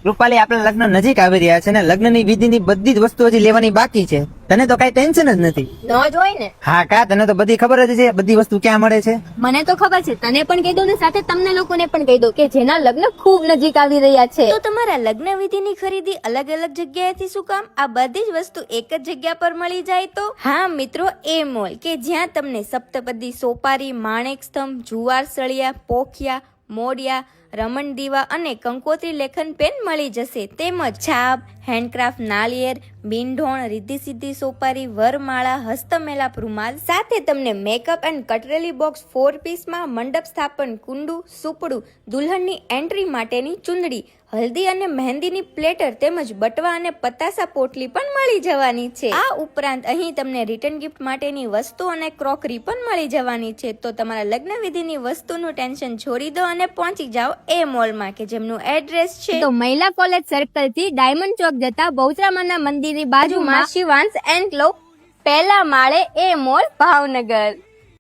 કૃપાલી, આપણે લગ્ન નજીક આવી રહ્યા છે ને લગ્નની વિધિની બધી જ વસ્તુ હજી લેવાની બાકી છે. તને તો કઈ ટેન્શન જ નથી. ન જોઈ ને. હા કા, તને તો બધી ખબર જ છે બધી વસ્તુ ક્યાં મળે છે. મને તો ખબર છે, તને પણ કહી દો ને સાથે તમને લોકોને પણ કહી દો કે જેના લગ્ન ખૂબ નજીક આવી રહ્યા છે. તો તમારા લગ્ન વિધિની ખરીદી અલગ અલગ જગ્યાએથી શું કામ? આ બધી જ વસ્તુ એક જ જગ્યા પર મળી જાય તો? હા મિત્રો, એ મોલ કે જ્યાં તમને સપ્તપદી, સોપારી, માણેક સ્તંભ, જુવાર સળિયા, પોખિયા, મોડિયા, રમણ દીવા અને કંકોત્રી લેખન પેન મળી જશે. તેમજ છાપ, હેન્ડક્રાફ્ટ નાળિયેર, બિનઢોણ, રીધી સીધી સોપારી, વરમાળા, હસ્તમેલાપ રૂમાલ, સાથે તમને મેકઅપ એન્ડ કટરેલી બોક્સ 4 પીસમાં, મંડપ સ્થાપન કુંડું, સુપડું, દુલ્હનની એન્ટ્રી માટેની ચુંદડી, હલ્દી અને મહેંદીની પ્લેટર તેમજ બટવા અને પતાસા પોટલી પણ મળી જવાની છે. આ ઉપરાંત અહીં તમને રિટર્ન ગિફ્ટ માટેની વસ્તુ અને ક્રોકરી પણ મળી જવાની છે. તો તમારા લગ્ન વિધિની વસ્તુનું ટેન્શન છોડી દો અને પહોંચી જાઓ એ મોલમાં કે જેમનું એડ્રેસ છે તો મહિલા કોલેજ સર્કલ થી ડાયમંડ ચોક જતા બહુચરામાના મંદિરની બાજુમાં શિવાંશ એન્ડ ક્લબ, પહેલા માળે, એ મોલ, ભાવનગર.